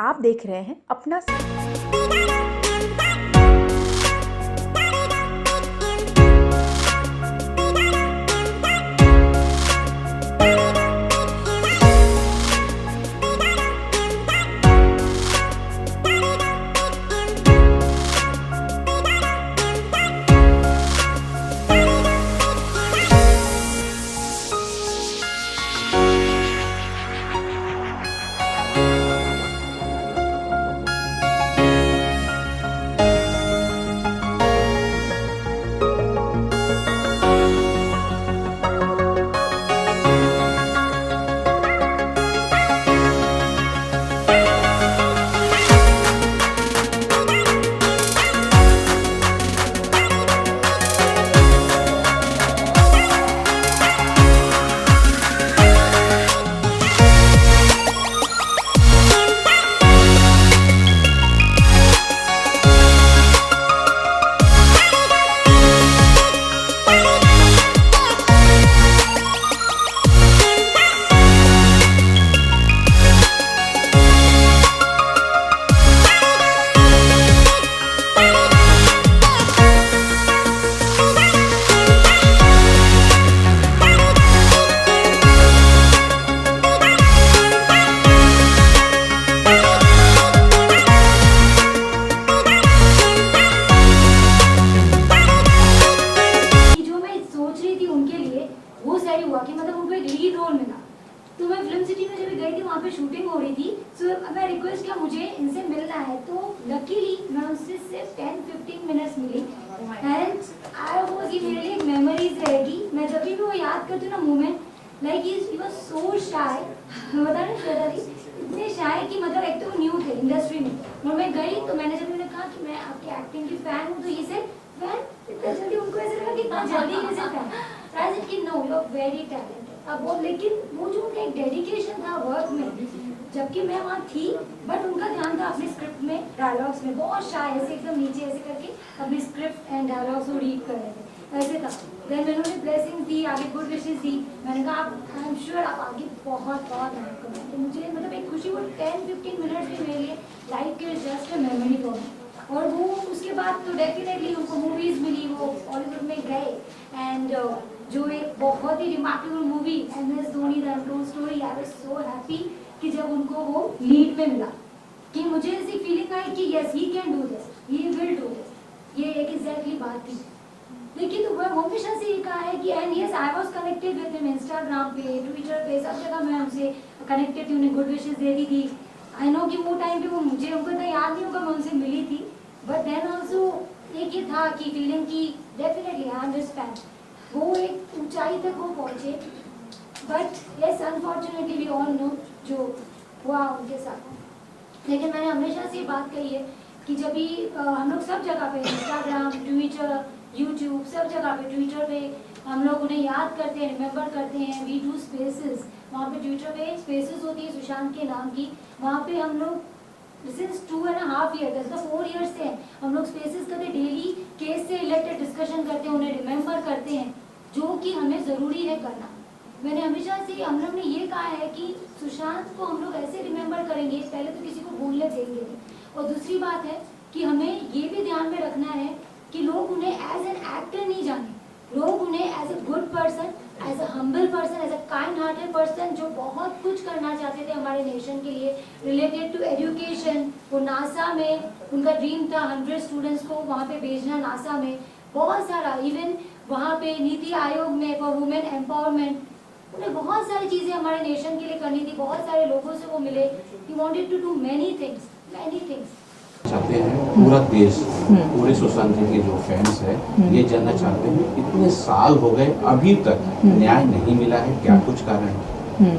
आप देख रहे हैं अपना हुआ कि मतलब उनको एक लीड रोल मिला। तो मैं फिल्म सिटी में जब गई थी वहाँ पे शूटिंग हो रही थी, तो मैं रिक्वेस्ट किया मुझे इनसे मिलना है, तो लकीली मैं उनसे सिर्फ 10-15 मिनट्स मिली एंड आई वाज, ये मेरे लिए एक मेमोरीज रहेगी। मैं जब भी वो याद करती हूँ ना moment, like he was so shy, बता रहे श्वेता जी इतने शाय कि मतलब एक तो वो न्यू थे इंडस्ट्री में, और मैं गई तो मैंने जब उन्हें कहा कि मैं आपकी एक्टिंग की फैन हूँ, तो ये से फैन इतना जल्दी, उनको ऐसा लगा कि इतना जल्दी कैसे फैन, आई सेड कि no you are very talented. अब वो लेकिन वो जो उनका एक डेडिकेशन था वर्क में, जबकि मैं वहाँ थी, बट उनका ध्यान था अपने स्क्रिप्ट में, डायलॉग्स में, बहुत शाय ऐसे एकदम नीचे ऐसे करके अपनी स्क्रिप्ट एंड डायलॉग्स को रीड कर रहे थे, ऐसे था। देन मैंने उन्हें ब्लेसिंग दी, आगे गुड विशेस दी, मैंने कहा आई एम श्योर आप आगे बहुत बहुत मेहनत करें। तो मुझे मतलब एक खुशी, वो 10-15 मिनट भी मेरे लिए लाइफ के जस्ट मेमोरी फॉर मी। और वो उसके बाद तो डेफिनेटली उनको मूवीज़ मिली, वो बॉलीवुड में गए एंड जो एक बहुत ही remarkable movie MS Dhoni the untold story, I was so happy कि जब उनको वो लीड में मिला, कि मुझे ऐसी फीलिंग आई कि yes he can do this, he will do this, ये एक एग्जैक्टली बात थी। लेकिन तो वह हमेशा से ये कहा है कि and yes I was connected with him, Instagram पे, ट्विटर पे, सब जगह मैं उनसे कनेक्टेड थी, उन्हें गुड विशेस देती थी। आई नो कि वो टाइम पे वो मुझे उनको इतना याद नहीं होगा मैं उनसे मिली थी, बट देन ऑल्सो एक ये था कि फीलिंग की डेफिनेटली आई अंडरस्टैंड वो एक ऊंचाई तक वो पहुंचे, but yes unfortunately we all know जो हुआ उनके साथ। लेकिन मैंने हमेशा से ये बात कही है कि जब भी हम लोग सब जगह पे, इंस्टाग्राम, ट्विटर, यूट्यूब, सब जगह पे, ट्विटर पे हम लोग उन्हें याद करते हैं, रिमेंबर करते हैं, वी डू स्पेसेस, वहाँ पे ट्विटर पे स्पेसेस होती है सुशांत के नाम की, वहाँ पे हम लोग सिंस 2.5 ईयर, 4 ईयर्स से हम लोग स्पेसेस करते, डेली केस से रिलेटेड डिस्कशन करते हैं, उन्हें रिमेंबर करते हैं, जो कि हमें ज़रूरी है करना। मैंने हमेशा से हम लोग ने ये कहा है कि सुशांत को हम लोग ऐसे रिमेंबर करेंगे, पहले तो किसी को भूलने देंगे नहीं, और दूसरी बात है कि हमें ये भी ध्यान में रखना है कि लोग उन्हें एज एन एक्टर नहीं जाने, लोग उन्हें as a good person, as a humble person, as a kind hearted person, जो बहुत कुछ करना चाहते थे हमारे नेशन के लिए रिलेटेड टू एजुकेशन। वो नासा में उनका ड्रीम था 100 स्टूडेंट्स को वहाँ पे भेजना, नासा में बहुत सारा, इवन वहाँ पे नीति आयोग में फॉर वुमेन एम्पावरमेंट, उन्हें बहुत सारी चीज़ें हमारे नेशन के लिए करनी थी, बहुत सारे लोगों से वो मिले, he wanted to do many things. चाहते हैं पूरा देश, पूरे सुशांत जी के जो फैंस है ये जानना चाहते हैं इतने साल हो गए अभी तक न्याय नहीं मिला है, क्या कुछ कारण है?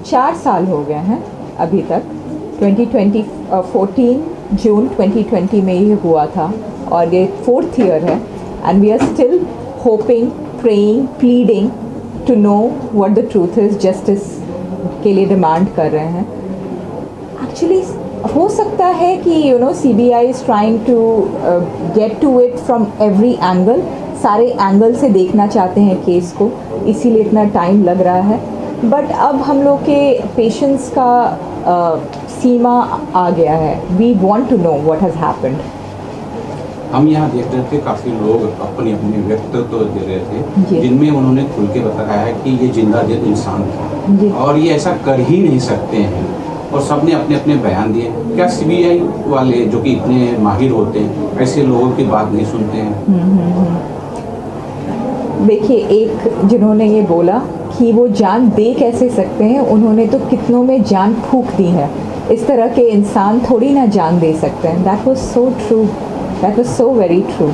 4 साल हो गए हैं अभी तक। 14 जून 2020 में ये हुआ था और ये 4th ईयर है and we are still hoping, praying, pleading to know what the truth is, justice के लिए डिमांड कर रहे हैं। एक्चुअली हो सकता है कि CBI is trying to get to it from every angle, सारे एंगल से देखना चाहते हैं केस को, इसीलिए इतना टाइम लग रहा है। बट अब हम लोग के पेशेंट्स का सीमा आ गया है. We want to know what has happened. हम यहाँ देख रहे थे काफ़ी लोग अपनी अपनी व्यक्तित्व दे रहे थे जी। जिनमें उन्होंने खुल के बताया है कि ये जिंदा दिल इंसान जी। था और ये ऐसा कर ही नहीं सकते हैं और सबने अपने अपने बयान दिए. क्या सीबीआई वाले जो कि इतने माहिर होते हैं ऐसे लोगों की बात नहीं सुनते हैं? देखिए, एक जिन्होंने ये बोला कि वो जान दे कैसे सकते हैं, उन्होंने तो कितनों में जान फूंक दी है. इस तरह के इंसान थोड़ी ना जान दे सकते हैं. That was so true. That was so very true.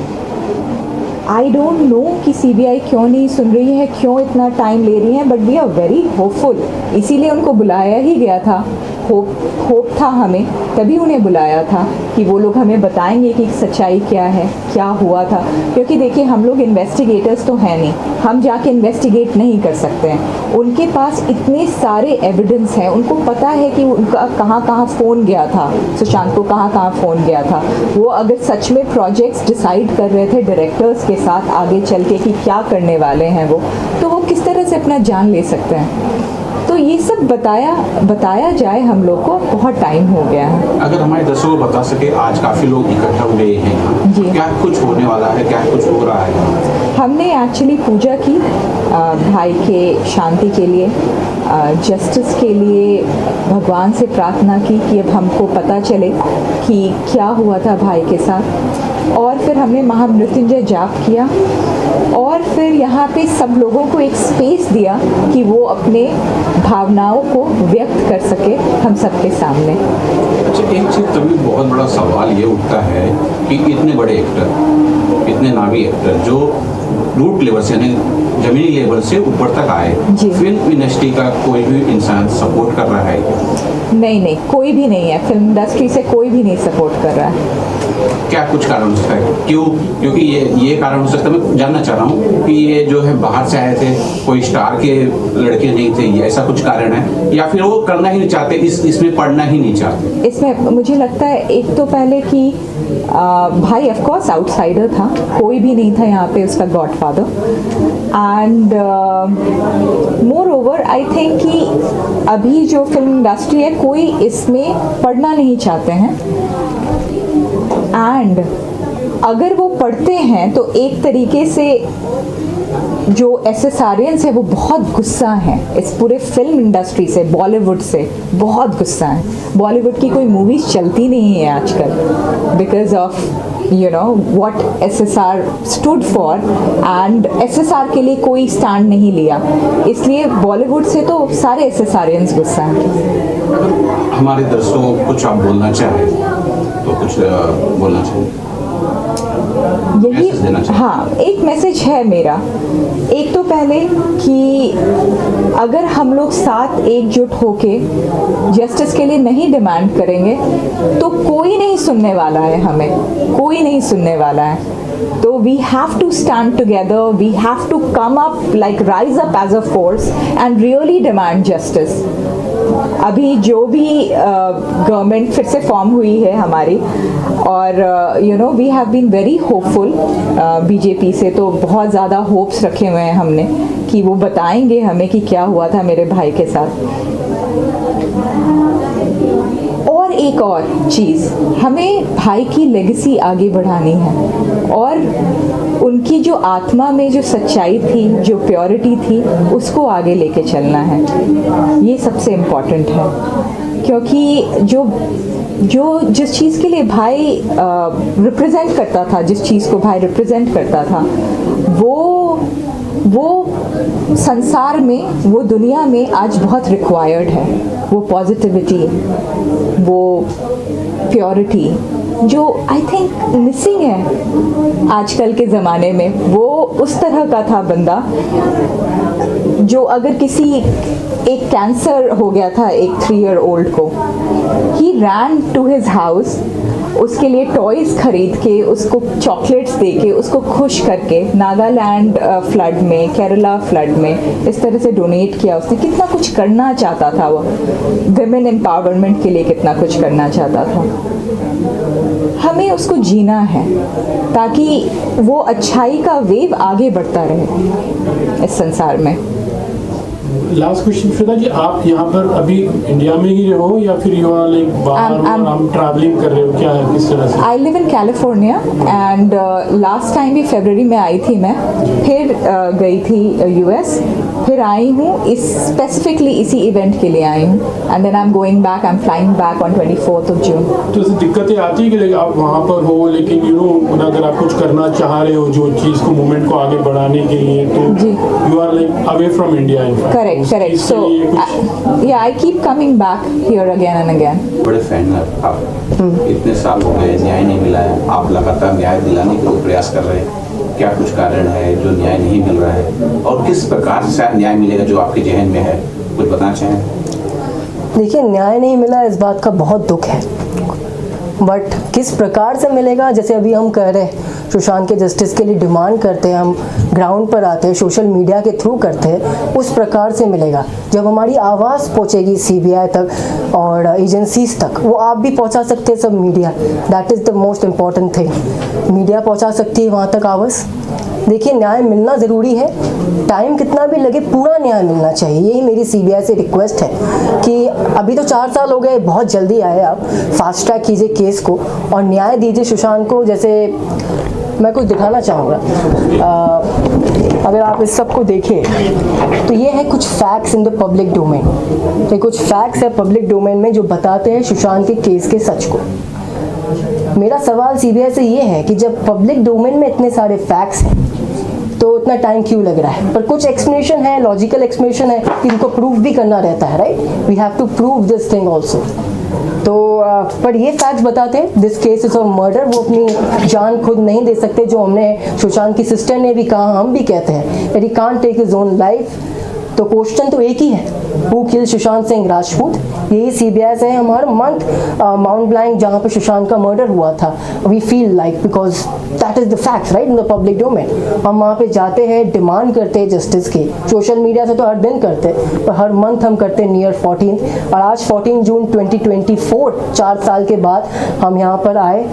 I don't know कि सीबीआई क्यों नहीं सुन रही है, क्यों इतना टाइम ले रही है, but we are very hopeful. इसीलिए उनको बुलाया ही गया था. होप था हमें, तभी उन्हें बुलाया था कि वो लोग हमें बताएंगे कि सच्चाई क्या है, क्या हुआ था. क्योंकि देखिए, हम लोग इन्वेस्टिगेटर्स तो हैं नहीं, हम जाके इन्वेस्टिगेट नहीं कर सकते हैं. उनके पास इतने सारे एविडेंस हैं, उनको पता है कि उनका कहाँ कहाँ फ़ोन गया था, सुशांत को कहाँ कहाँ फ़ोन गया था. वो अगर सच में प्रोजेक्ट्स डिसाइड कर रहे थे डायरेक्टर्स के साथ आगे चल के कि क्या करने वाले हैं वो, तो वो किस तरह से अपना जान ले सकते हैं. तो ये सब बताया जाए हम लोग को, बहुत टाइम हो गया है. अगर हमारे दर्शकों को बता सके, आज काफ़ी लोग इकट्ठा हुए हैं यहाँ. जी. क्या कुछ होने वाला है, क्या कुछ हो रहा है? हमने एक्चुअली पूजा की भाई के शांति के लिए, जस्टिस के लिए भगवान से प्रार्थना की कि अब हमको पता चले कि क्या हुआ था भाई के साथ. और फिर हमने महामृत्युंजय जाप किया और फिर यहाँ पे सब लोगों को एक स्पेस दिया कि वो अपने भावनाओं को व्यक्त कर सके हम सबके सामने. अच्छा, एक चीज़ तभी बहुत बड़ा सवाल ये उठता है कि इतने बड़े एक्टर, इतने नामी एक्टर जो रूट लेवल से यानी जमीनी लेवल से ऊपर तक आए, जी. फिल्म इंडस्ट्री का कोई भी इंसान सपोर्ट कर रहा है? नहीं, कोई भी नहीं है. फिल्म इंडस्ट्री से कोई भी नहीं सपोर्ट कर रहा है. क्या कुछ कारण हो सकता है? क्यों? क्योंकि ये कारण हो सकता है. मैं जानना चाह रहा हूँ कि ये जो है बाहर से आए थे, कोई स्टार के लड़के नहीं थे, ये ऐसा कुछ कारण है या फिर वो करना ही नहीं चाहते, इसमें पढ़ना ही नहीं चाहते? इसमें मुझे लगता है एक तो पहले कि भाई ऑफ कोर्स आउटसाइडर था, कोई भी नहीं था यहाँ पे उसका godfather. And more over I think कि अभी जो फिल्म इंडस्ट्री है, कोई इसमें पढ़ना नहीं चाहते हैं. एंड अगर वो पढ़ते हैं तो एक तरीके से जो एसएसआरियंस है वो बहुत गुस्सा हैं इस पूरे फिल्म इंडस्ट्री से, बॉलीवुड से बहुत गुस्सा है. बॉलीवुड की कोई मूवीज़ चलती नहीं है आजकल because of what SSR stood for, and SSR के लिए कोई स्टैंड नहीं लिया, इसलिए बॉलीवुड से तो सारे SSRians गुस्सा हैं. हमारे दर्शकों को कुछ आप बोलना चाहें तो कुछ बोलना चाहिए. यही, हाँ, एक मैसेज है मेरा. एक तो पहले कि अगर हम लोग साथ एकजुट होके जस्टिस के लिए नहीं डिमांड करेंगे तो कोई नहीं सुनने वाला है, हमें कोई नहीं सुनने वाला है. तो we have to stand together, we have to come up, like rise up as a force and really demand justice. अभी जो भी गवर्नमेंट फिर से फॉर्म हुई है हमारी, और we have been very hopeful. BJP से तो बहुत ज़्यादा होप्स रखे हुए हैं हमने कि वो बताएंगे हमें कि क्या हुआ था मेरे भाई के साथ. और एक और चीज़, हमें भाई की लेगेसी आगे बढ़ानी है और उनकी जो आत्मा में जो सच्चाई थी, जो प्योरिटी थी, उसको आगे लेके चलना है. ये सबसे इम्पॉर्टेंट है क्योंकि जो जिस चीज़ के लिए भाई रिप्रेजेंट करता था, जिस चीज़ को भाई रिप्रेजेंट करता था, वो संसार में, वो दुनिया में आज बहुत रिक्वायर्ड है. वो पॉजिटिविटी, वो प्योरिटी जो आई थिंक मिसिंग है आजकल के ज़माने में. वो उस तरह का था बंदा जो अगर किसी एक कैंसर हो गया था एक 3 year old को, ही रैन टू हिज हाउस, उसके लिए टॉयज़ खरीद के, उसको चॉकलेट्स दे के, उसको खुश करके, नागालैंड फ्लड में, केरला फ्लड में इस तरह से डोनेट किया उसने. कितना कुछ करना चाहता था वो, विमेन एम्पावरमेंट के लिए कितना कुछ करना चाहता था. हमें उसको जीना है ताकि वो अच्छाई का वेव आगे बढ़ता रहे इस संसार में. लास्ट क्वेश्शन श्वेता जी, आप यहाँ पर अभी इंडिया में ही रहो या फिर यू आर लाइक बाहर और आप ट्रैवलिंग कर रहे हो, क्या है किस तरह से? I live in California and last time भी फरवरी में आई थी मैं, फिर गई थी US, फिर आई हूँ स्पेसिफिकली इसी इवेंट के लिए आई हूँ, and then I am going back, I am flying back on 24th of June. तो ऐसी दिक्कतें आती है कि like आप वहाँ पर हो लेकिन यू नो अगर आप कुछ करना चाह रहे हो जो चीज़ को मूवमेंट को आगे बढ़ाने के लिए, तो you are like away from India in fact. Correct. So yeah, I keep coming back here again and again. बड़े फैन हैं आप. इतने साल हो गए, न्याय नहीं मिला है, आप लगातार न्याय दिलाने के लिए प्रयास कर रहे हैं. क्या कुछ कारण है जो न्याय नहीं मिल रहा है, और किस प्रकार से न्याय मिलेगा जो आपके जहन में है, कुछ बताना चाहें? देखिए, न्याय नहीं मिला इस बात का बहुत दुख है, बट किस प्रकार से मिलेगा, जैसे अभी हम कह रहे हैं सुशांत के जस्टिस के लिए डिमांड करते हैं, हम ग्राउंड पर आते हैं, सोशल मीडिया के थ्रू करते हैं, उस प्रकार से मिलेगा जब हमारी आवाज़ पहुंचेगी CBI तक और एजेंसीज तक. वो आप भी पहुंचा सकते हैं, सब media, that is the most important thing. Media पहुंचा सकती है वहाँ तक आवाज़. देखिए, न्याय मिलना ज़रूरी है, टाइम कितना भी लगे पूरा न्याय मिलना चाहिए. यही मेरी CBI से रिक्वेस्ट है कि अभी तो 4 साल हो गए, बहुत जल्दी आए, आप फास्ट ट्रैक कीजिए केस को और न्याय दीजिए सुशांत को. जैसे मैं कुछ दिखाना चाहूँगा, अगर आप इस सब को देखें तो ये है कुछ facts in the public domain. ये कुछ फैक्ट्स है पब्लिक डोमेन में जो बताते हैं सुशांत के केस के सच को. मेरा सवाल CBI से ये है कि जब पब्लिक डोमेन में इतने सारे फैक्ट्स हैं तो इतना टाइम क्यों लग रहा है? पर कुछ एक्सप्लेनेशन है, लॉजिकल एक्सप्लेनेशन है कि इनको प्रूव भी करना रहता है, right? We have to prove this thing also. तो पर ये फैक्ट्स बताते हैं this case is of murder. वो अपनी जान खुद नहीं दे सकते, जो हमने सुशांत की सिस्टर ने भी कहा, हम भी कहते हैं that he can't take his own life. तो क्वेश्चन तो एक ही है, हु किल सुशांत सिंह राजपूत. यही CBI से है हर मंथ माउंट ब्लैंक जहाँ पे सुशांत का मर्डर हुआ था. We feel like because that is the facts right in the public domain. हम वहाँ पे जाते हैं, डिमांड करते हैं जस्टिस की. सोशल मीडिया से तो हर दिन करते हैं, पर हर मंथ हम करते हैं नियर 14th. और आज 14 जून 2024, 4 साल के बाद हम यहाँ पर आए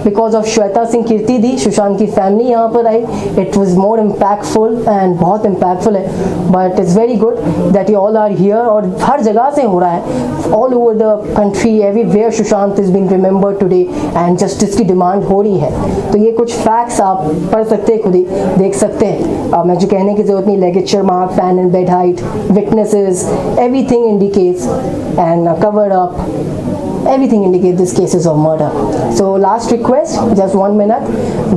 बिकॉज ऑफ श्वेता सिंह कीर्ति दी. सुशांत की फैमिली यहाँ पर आई. It was more impactful and बहुत इम्पैक्टफुल है, but it's very good that you all are here. और हर जगह से हो रहा है, all over the country, everywhere Sushant is being remembered today and justice की डिमांड हो रही है. तो ये कुछ फैक्ट्स आप पढ़ सकते हैं, खुद ही देख सकते हैं. मैं जो कहने की जरूरत नहीं, ligature mark, fan and bed height, witnesses, everything indicates and cover up, everything indicates this case is of murder. So last request, just 1 minute,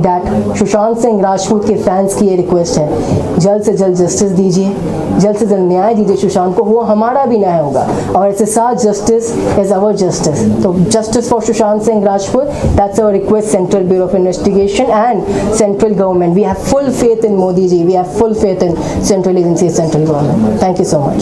that Sushant Singh Rajput के फैंस की ये रिक्वेस्ट है, जल्द से जल्द जस्टिस दीजिए, जल्द से जल्द न्याय दीजिए सुशांत को. वो हमारा भी न्याय होगा और इसके साथ जस्टिस इज अवर जस्टिस. तो justice for Sushant Singh Rajput, that's our request central bureau of investigation and central government. We have full faith in Modi ji, we have full faith in central agency, central government. Thank you so much.